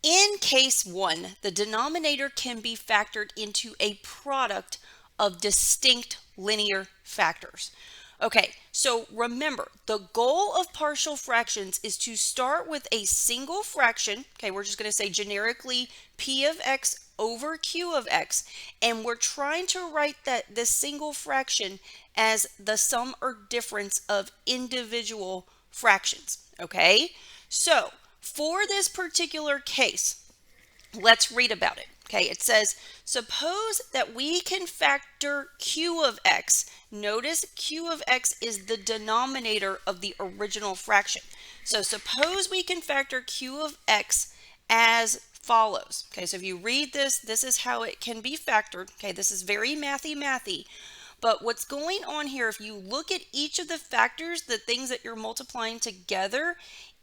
In case 1, the denominator can be factored into a product of distinct linear factors. Okay, so remember, the goal of partial fractions is to start with a single fraction. Okay, we're just going to say generically p of x over q of x, and we're trying to write this single fraction as the sum or difference of individual fractions. Okay, so for this particular case, let's read about it. Okay, it says, suppose that we can factor q of x. Notice q of x is the denominator of the original fraction. So suppose we can factor q of x as follows. Okay, so if you read this, this is how it can be factored. Okay, this is very mathy. But what's going on here, if you look at each of the factors, the things that you're multiplying together,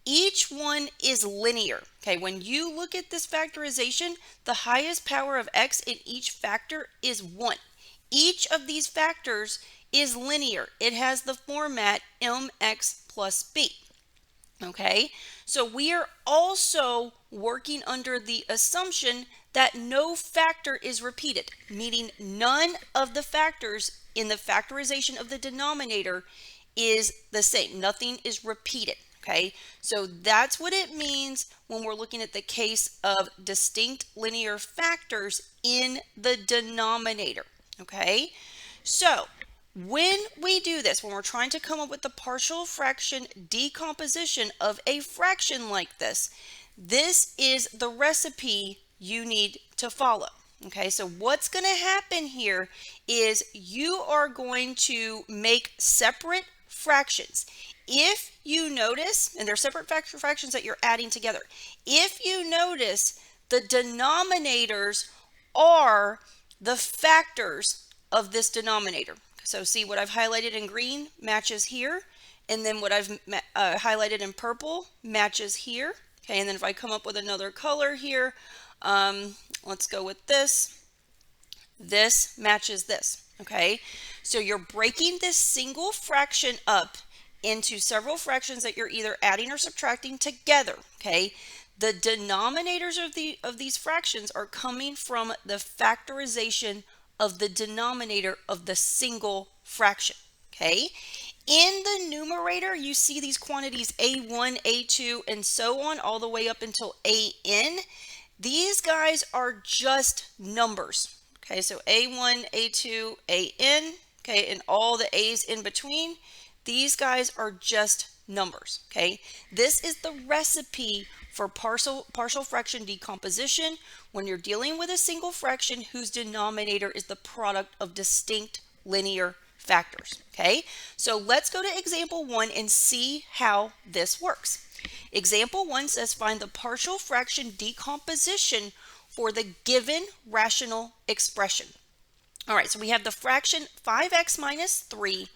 each one is linear. Okay, when you look at this factorization, the highest power of x in each factor is 1. Each of these factors is linear. It has the format mx plus b. Okay, so we are also working under the assumption that no factor is repeated, meaning none of the factors in the factorization of the denominator is the same. Nothing is repeated. Okay, so that's what it means when we're looking at the case of distinct linear factors in the denominator. Okay, so when we do this, when we're trying to come up with the partial fraction decomposition of a fraction like this, this is the recipe you need to follow. Okay, so what's going to happen here is you are going to make separate fractions. If you notice, and they're separate fractions that you're adding together, if you notice, the denominators are the factors of this denominator. So see what I've highlighted in green matches here, and then what I've highlighted in purple matches here. Okay, and then if I come up with another color here, let's go with this. This matches this. Okay, so you're breaking this single fraction up into several fractions that you're either adding or subtracting together. Okay, the denominators of these fractions are coming from the factorization of the denominator of the single fraction. Okay, in the numerator you see these quantities a1, a2, and so on all the way up until an. These guys are just numbers. Okay, so a1, a2, an, okay, and all the a's in between. These guys are just numbers. Okay, this is the recipe for partial fraction decomposition when you're dealing with a single fraction whose denominator is the product of distinct linear factors. Okay, so let's go to example 1 and see how this works. Example 1 says find the partial fraction decomposition for the given rational expression. All right, so we have the fraction 5x minus 3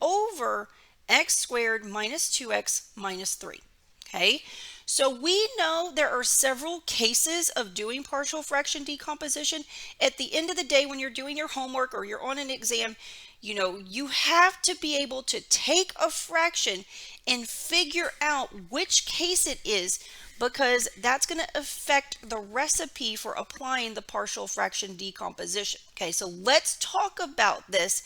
over x squared minus 2x minus 3. Okay, so we know there are several cases of doing partial fraction decomposition. At the end of the day, when you're doing your homework or you're on an exam, you know, you have to be able to take a fraction and figure out which case it is, because that's going to affect the recipe for applying the partial fraction decomposition. Okay, so let's talk about this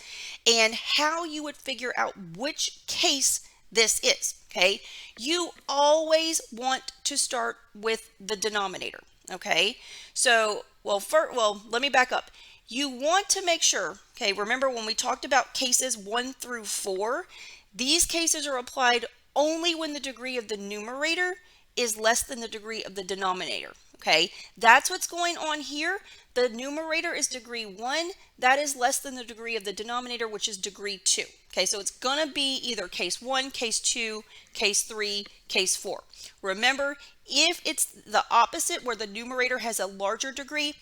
and how you would figure out which case this is. Okay, you always want to start with the denominator. Okay, so let me back up. You want to make sure, okay, remember when we talked about cases 1 through 4, these cases are applied only when the degree of the numerator is less than the degree of the denominator. Okay, that's what's going on here. The numerator is degree 1. That is less than the degree of the denominator, which is degree 2. Okay, so it's going to be either case 1, case 2, case 3, case 4. Remember, if it's the opposite, where the numerator has a larger degree,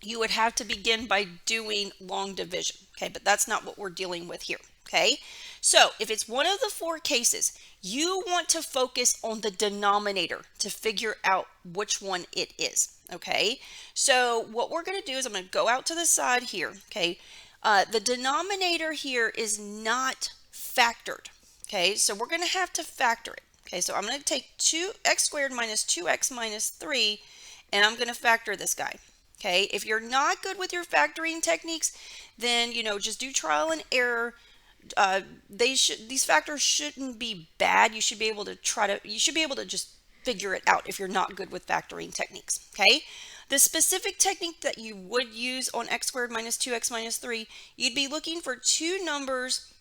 you would have to begin by doing long division. Okay, but that's not what we're dealing with here. Okay, so if it's one of the 4 cases, you want to focus on the denominator to figure out which one it is. Okay, so what we're going to do is I'm going to go out to the side here. Okay, the denominator here is not factored. Okay, so we're going to have to factor it. Okay, so I'm going to take 2x squared minus 2x minus 3, and I'm going to factor this guy. Okay, if you're not good with your factoring techniques, then just do trial and error. These factors shouldn't be bad. You should be able to just figure it out if you're not good with factoring techniques. Okay, the specific technique that you would use on x squared minus 2x minus 3, you'd be looking for two numbers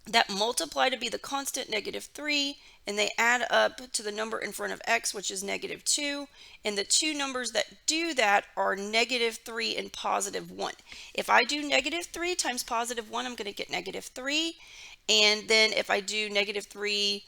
that multiply to be the constant -3, and they add up to the number in front of x, which is -2, and the two numbers that do that are -3 and +1. If I do -3 times +1, I'm going to get -3, and then if I do -3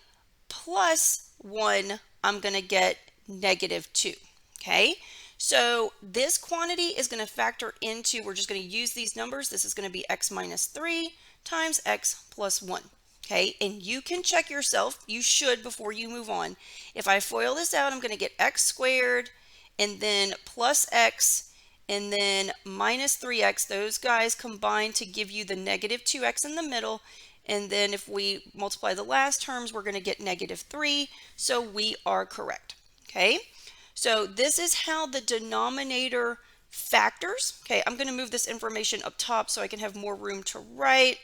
plus 1, I'm going to get -2. Okay, so this quantity is going to factor into, we're just going to use these numbers. This is going to be x minus 3 times x plus 1. Okay, and you can check yourself. You should before you move on. If I FOIL this out, I'm going to get x squared and then plus x and then minus 3x. Those guys combine to give you the -2x in the middle. And then if we multiply the last terms, we're going to get -3. So we are correct. Okay, so this is how the denominator factors. Okay, I'm going to move this information up top so I can have more room to write.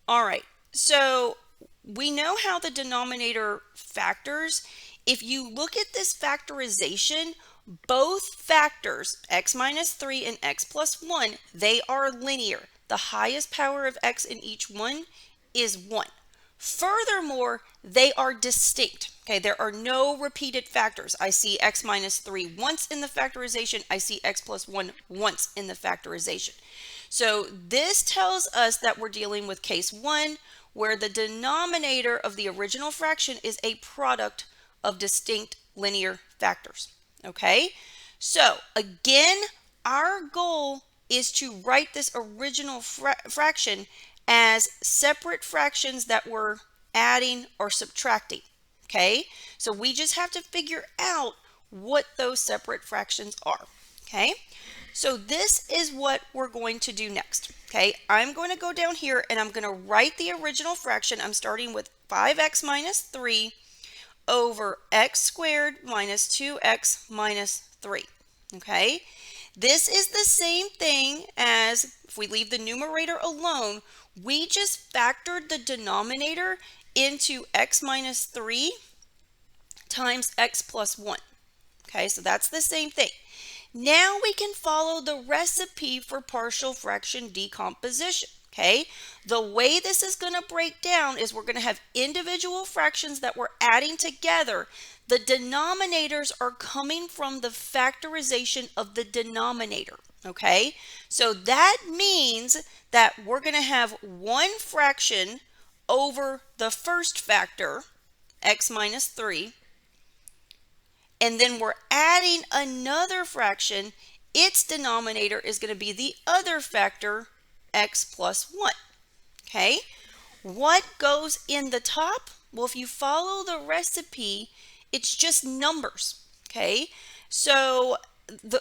All right, so we know how the denominator factors. If you look at this factorization, both factors, x minus 3 and x plus 1, they are linear. The highest power of x in each one is 1. Furthermore, they are distinct. Okay, there are no repeated factors. I see x minus 3 once in the factorization. I see x plus 1 once in the factorization. So this tells us that we're dealing with case 1, where the denominator of the original fraction is a product of distinct linear factors. Okay, so again, our goal is to write this original fraction as separate fractions that we're adding or subtracting. Okay, so we just have to figure out what those separate fractions are. Okay, so this is what we're going to do next. Okay, I'm going to go down here and I'm going to write the original fraction. I'm starting with 5x minus 3 over x squared minus 2x minus 3. Okay, this is the same thing as if we leave the numerator alone, we just factored the denominator into x minus 3 times x plus 1. Okay, so that's the same thing. Now we can follow the recipe for partial fraction decomposition. Okay, the way this is going to break down is we're going to have individual fractions that we're adding together. The denominators are coming from the factorization of the denominator. Okay, so that means that we're going to have one fraction over the first factor, x minus 3, and then we're adding another fraction. Its denominator is going to be the other factor, x plus 1. Okay, what goes in the top? Well, if you follow the recipe, it's just numbers. Okay, so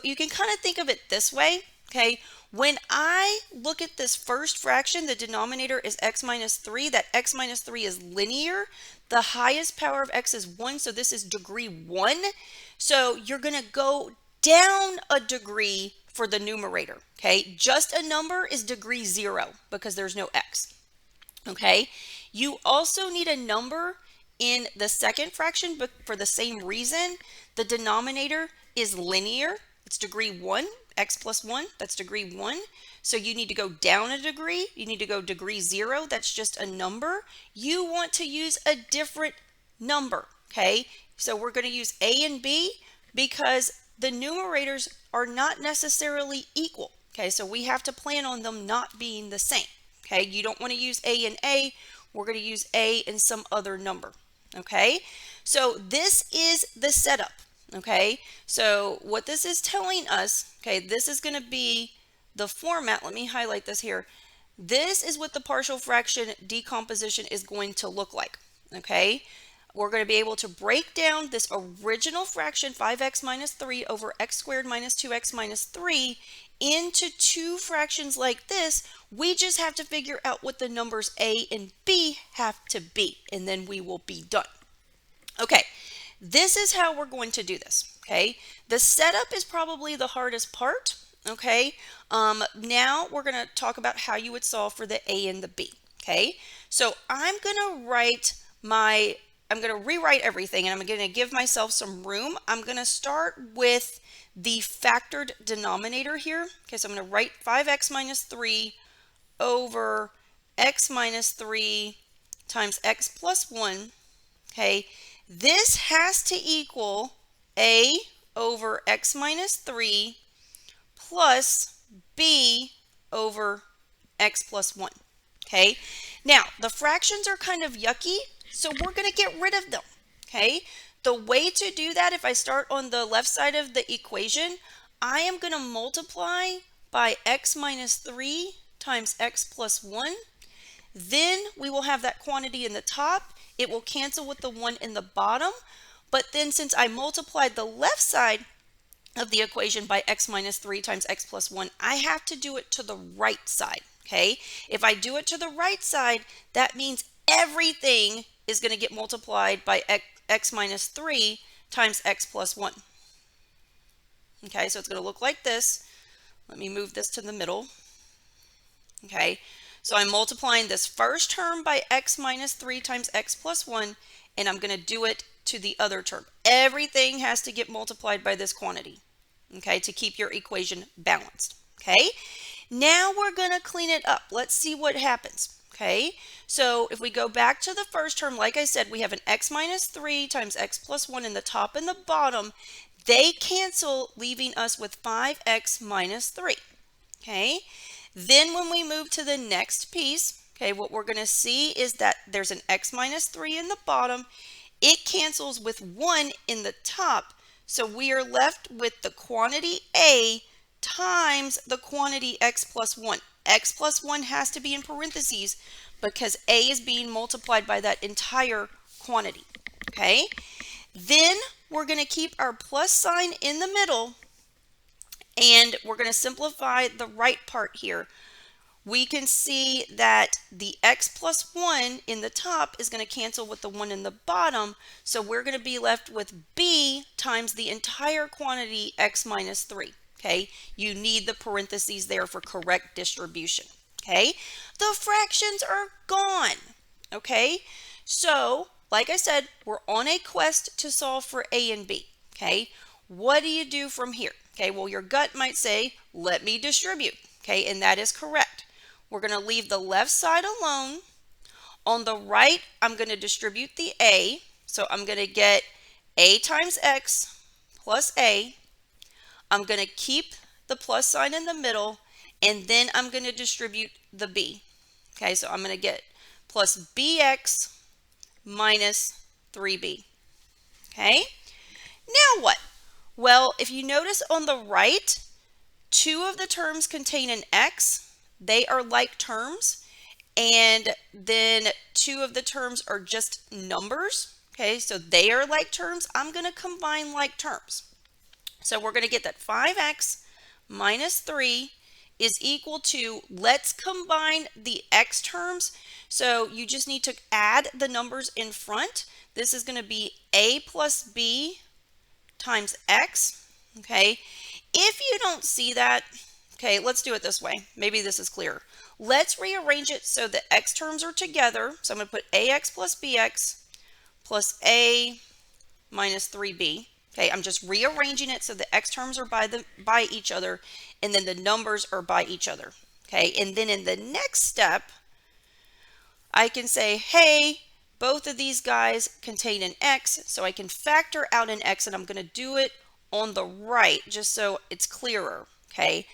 you can kind of think of it this way. Okay, when I look at this first fraction, the denominator is x minus 3. That x minus 3 is linear. The highest power of x is 1, so this is degree 1. So you're going to go down a degree for the numerator. Okay, just a number is degree 0 because there's no x. Okay, you also need a number in the second fraction, but for the same reason, the denominator is linear. It's degree 1, x plus 1, that's degree 1. So you need to go down a degree. You need to go degree 0, that's just a number. You want to use a different number, okay? So we're going to use a and b because the numerators are not necessarily equal, okay? So we have to plan on them not being the same, okay? You don't want to use a and a. We're going to use a and some other number, okay? So this is the setup, okay? So what this is telling us, okay, this is going to be the format. Let me highlight this here. This is what the partial fraction decomposition is going to look like, okay? We're going to be able to break down this original fraction, 5x minus 3 over x squared minus 2x minus 3, into two fractions like this. We just have to figure out what the numbers a and b have to be, and then we will be done. Okay, this is how we're going to do this, okay? The setup is probably the hardest part, okay? Now we're going to talk about how you would solve for the A and the B, okay? So I'm going to rewrite everything, and I'm going to give myself some room. I'm going to start with the factored denominator here. Okay, so I'm going to write 5x minus 3 over x minus 3 times x plus 1. Okay, this has to equal a over x minus 3 plus b over x plus 1. Okay, now the fractions are kind of yucky, so we're going to get rid of them. Okay, the way to do that, if I start on the left side of the equation, I am going to multiply by x minus 3 times x plus 1. Then we will have that quantity in the top. It will cancel with the 1 in the bottom. But then since I multiplied the left side of the equation by x minus 3 times x plus 1, I have to do it to the right side. Okay, if I do it to the right side, that means everything is going to get multiplied by x minus 3 times x plus 1. Okay, so it's going to look like this. Let me move this to the middle. Okay, so I'm multiplying this first term by x minus 3 times x plus 1, and I'm going to do it to the other term. Everything has to get multiplied by this quantity, okay, to keep your equation balanced. Okay, now we're going to clean it up. Let's see what happens. Okay, so if we go back to the first term, like I said, we have an x minus 3 times x plus 1 in the top and the bottom. They cancel, leaving us with 5x minus 3. Okay, then when we move to the next piece, okay, what we're going to see is that there's an x minus 3 in the bottom. It cancels with 1 in the top. So we are left with the quantity a times the quantity x plus 1. X plus 1 has to be in parentheses because a is being multiplied by that entire quantity. Okay, then we're going to keep our plus sign in the middle, and we're going to simplify the right part here. We can see that the x plus 1 in the top is going to cancel with the 1 in the bottom. So we're going to be left with b times the entire quantity x minus 3. Okay, you need the parentheses there for correct distribution. Okay, the fractions are gone. Okay, so like I said, we're on a quest to solve for a and b. Okay, what do you do from here? Okay, well, your gut might say, let me distribute. Okay, and that is correct. We're going to leave the left side alone. On the right, I'm going to distribute the a. So I'm going to get a times x plus a. I'm going to keep the plus sign in the middle, and then I'm going to distribute the b. Okay, so I'm going to get plus bx minus 3b. Okay, now what? Well, if you notice on the right, 2 of the terms contain an x. They are like terms. And then 2 of the terms are just numbers. Okay, so they are like terms. I'm going to combine like terms. So we're going to get that 5x minus 3 is equal to, let's combine the x terms. So you just need to add the numbers in front. This is going to be a plus b times x. Okay, if you don't see that, okay, let's do it this way. Maybe this is clearer. Let's rearrange it so the x terms are together. So I'm going to put ax plus bx plus a minus 3b. Okay, I'm just rearranging it so the x terms are by each other, and then the numbers are by each other. Okay, and then in the next step, I can say, hey, both of these guys contain an x, so I can factor out an x, and I'm going to do it on the right just so it's clearer. Okay,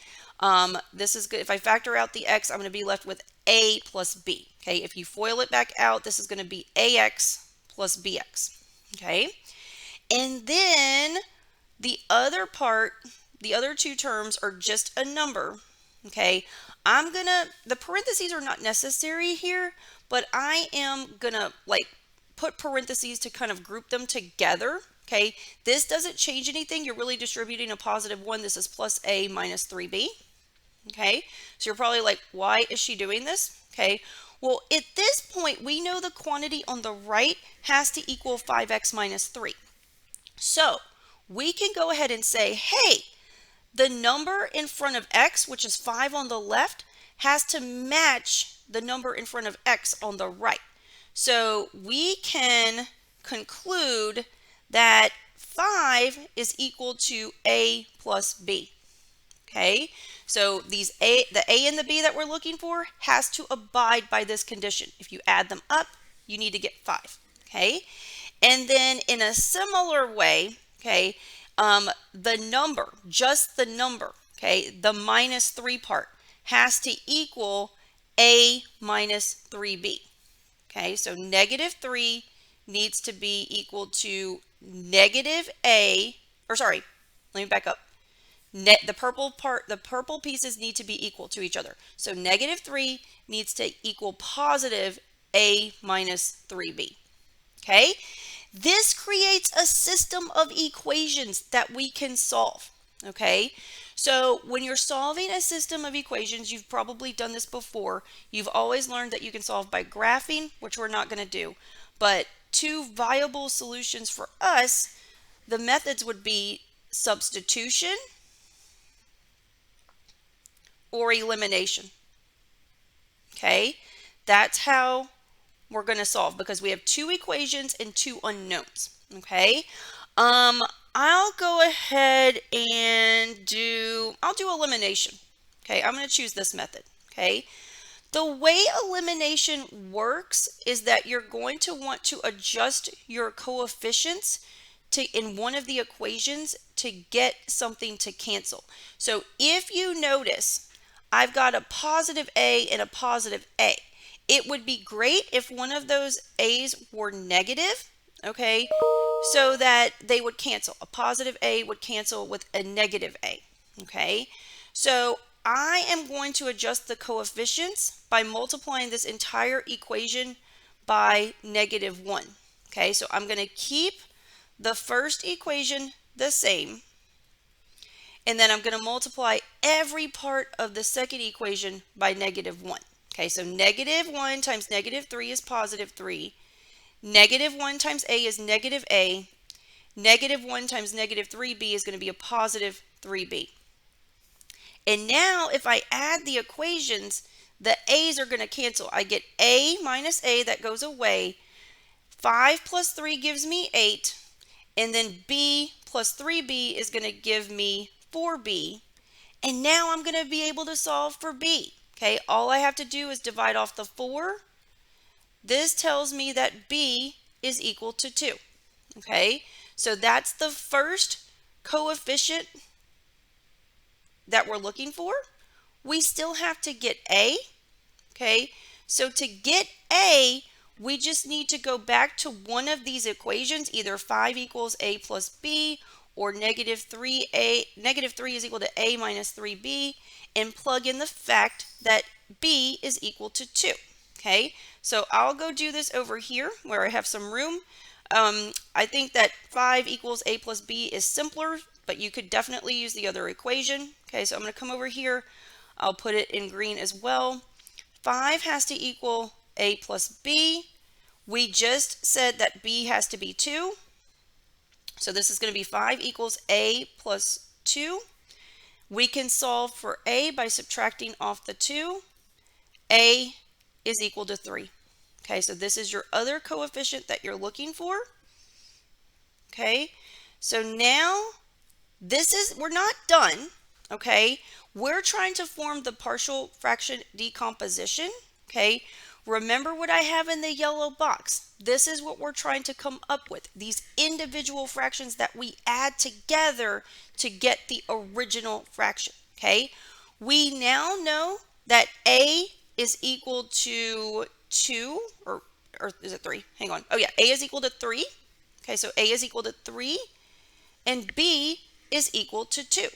this is good. If I factor out the x, I'm going to be left with a plus b. Okay, if you FOIL it back out, this is going to be ax plus bx. Okay, and then the other part, the other 2 terms are just a number. Okay, the parentheses are not necessary here, but I am gonna put parentheses to kind of group them together. Okay, this doesn't change anything. You're really distributing a positive 1. This is plus a minus 3b. Okay, so you're probably like, why is she doing this? Okay, well, at this point, we know the quantity on the right has to equal 5x minus 3. So we can go ahead and say, hey, the number in front of x, which is 5 on the left, has to match the number in front of x on the right. So we can conclude that 5 is equal to a plus b. Okay, so the a and the b that we're looking for has to abide by this condition. If you add them up, you need to get 5. Okay, and then in a similar way, okay, the number, just the number, okay, the minus 3 part has to equal a minus 3b. Okay, so negative 3 needs to be equal to negative a, or sorry, let me back up. The purple pieces need to be equal to each other. So negative 3 needs to equal positive a minus 3b. Okay, this creates a system of equations that we can solve. Okay, so when you're solving a system of equations, you've probably done this before. You've always learned that you can solve by graphing, which we're not going to do. But two viable solutions for us, the methods would be substitution or elimination. Okay, that's how we're going to solve, because we have two equations and two unknowns. Okay, I'll go ahead and I'll do elimination. Okay, I'm going to choose this method. Okay, the way elimination works is that you're going to want to adjust your coefficients in one of the equations to get something to cancel. So if you notice, I've got a positive a and a positive a. It would be great if one of those a's were negative, okay, so that they would cancel. A positive a would cancel with a negative a, okay? So I am going to adjust the coefficients by multiplying this entire equation by negative 1, okay? So I'm going to keep the first equation the same, and then I'm going to multiply every part of the second equation by negative 1. Okay, so negative 1 times negative 3 is positive 3. Negative 1 times a is negative a. Negative 1 times negative 3b is going to be a positive 3b. And now if I add the equations, the a's are going to cancel. I get a minus a, that goes away. 5 plus 3 gives me 8. And then b plus 3b is going to give me 4b. And now I'm going to be able to solve for b. Okay, all I have to do is divide off the 4. This tells me that b is equal to 2. Okay, so that's the first coefficient that we're looking for. We still have to get a. Okay, so to get a, we just need to go back to one of these equations, either 5 equals a plus b, or negative 3 is equal to a minus 3b, and plug in the fact that b is equal to 2. Okay, so I'll go do this over here where I have some room. I think that 5 equals a plus b is simpler, but you could definitely use the other equation. Okay, so I'm going to come over here. I'll put it in green as well. 5 has to equal a plus b. We just said that b has to be 2. So this is going to be 5 equals a plus 2. We can solve for a by subtracting off the 2. A is equal to 3. Okay, so this is your other coefficient that you're looking for. Okay, so now we're not done. Okay, we're trying to form the partial fraction decomposition. Okay, remember what I have in the yellow box. This is what we're trying to come up with, these individual fractions that we add together to get the original fraction. Okay, we now know that a is equal to 2, or is it 3? Hang on. Oh yeah, a is equal to 3. Okay, so a is equal to 3, and b is equal to 2.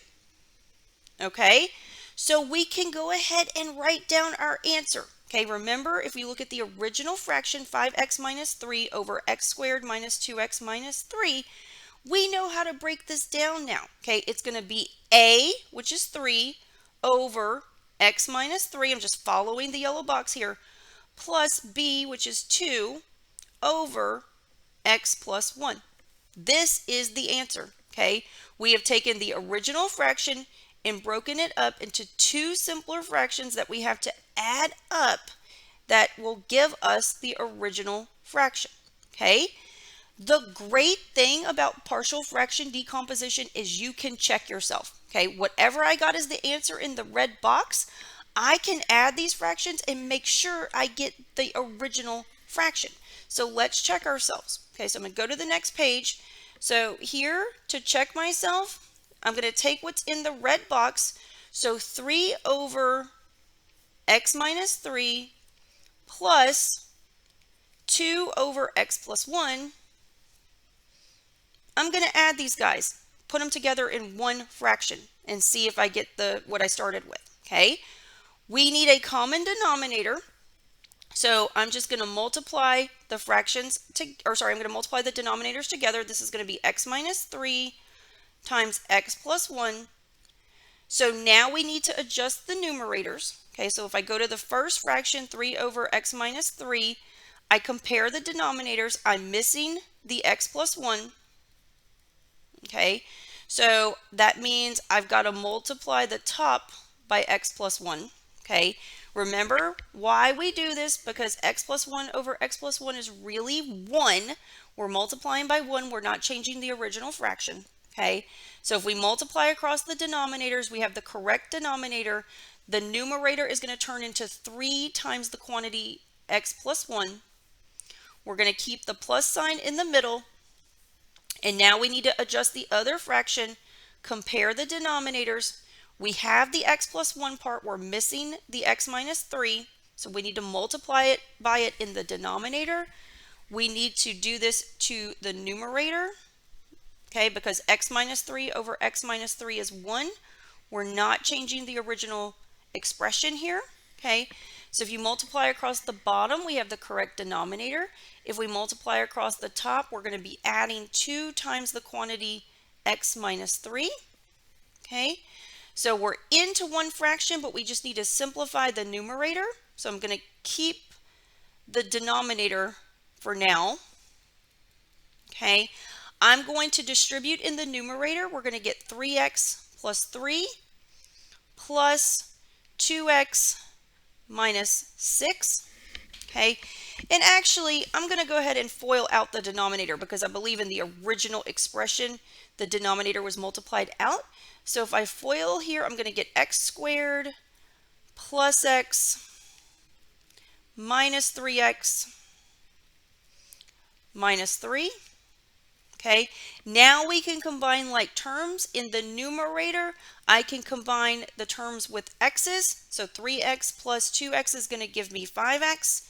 Okay, so we can go ahead and write down our answer. Okay, remember, if you look at the original fraction, 5x minus 3 over x squared minus 2x minus 3, we know how to break this down now. Okay, it's going to be a, which is 3, over x minus 3, I'm just following the yellow box here, plus b, which is 2, over x plus 1. This is the answer, okay? We have taken the original fraction and broken it up into two simpler fractions that we have to add up that will give us the original fraction, okay? The great thing about partial fraction decomposition is you can check yourself, okay? Whatever I got as the answer in the red box, I can add these fractions and make sure I get the original fraction. So let's check ourselves. Okay, so I'm going to go to the next page. So here, to check myself, I'm going to take what's in the red box. So 3 over x minus 3 plus 2 over x plus 1. I'm going to add these guys, put them together in one fraction, and see if I get what I started with, okay? We need a common denominator, so I'm just going to multiply the fractions, I'm going to multiply the denominators together. This is going to be x minus 3 times x plus 1. So now we need to adjust the numerators, okay? So if I go to the first fraction, 3 over x minus 3, I compare the denominators. I'm missing the x plus 1. Okay, so that means I've got to multiply the top by x plus 1. Okay, remember why we do this, because x plus 1 over x plus 1 is really 1. We're multiplying by 1. We're not changing the original fraction. Okay, so if we multiply across the denominators, we have the correct denominator. The numerator is going to turn into 3 times the quantity x plus 1. We're going to keep the plus sign in the middle. And now we need to adjust the other fraction, compare the denominators. We have the x plus 1 part, we're missing the x minus 3, so we need to multiply it by it in the denominator. We need to do this to the numerator, okay, because x minus 3 over x minus 3 is 1. We're not changing the original expression here, okay? So if you multiply across the bottom, we have the correct denominator. If we multiply across the top, we're going to be adding 2 times the quantity x minus 3. Okay, so we're into one fraction, but we just need to simplify the numerator. So I'm going to keep the denominator for now. Okay, I'm going to distribute in the numerator. We're going to get 3x plus 3 plus 2x minus 6. Okay, and actually I'm going to go ahead and FOIL out the denominator, because I believe in the original expression the denominator was multiplied out. So if I FOIL here, I'm going to get x squared plus x minus 3x minus 3. Okay, now we can combine like terms. In the numerator, I can combine the terms with x's. So 3x plus 2x is going to give me 5x.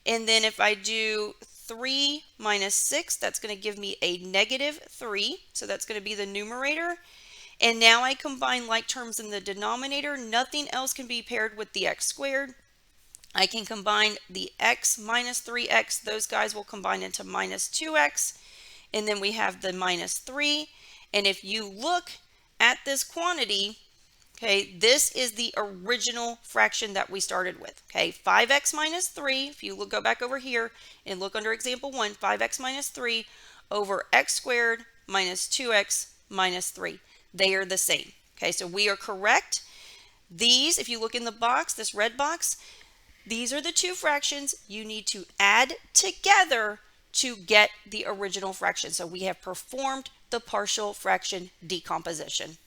And then if I do 3 minus 6, that's going to give me a negative 3. So that's going to be the numerator. And now I combine like terms in the denominator. Nothing else can be paired with the x squared. I can combine the x minus 3x. Those guys will combine into minus 2x. And then we have the minus 3. And if you look at this quantity, okay, this is the original fraction that we started with. Okay, 5x minus 3. If you go back over here and look under example 1, 5x minus 3 over x squared minus 2x minus 3. They are the same. Okay, so we are correct. These, if you look in the box, this red box, these are the two fractions you need to add together to get the original fraction. So we have performed the partial fraction decomposition.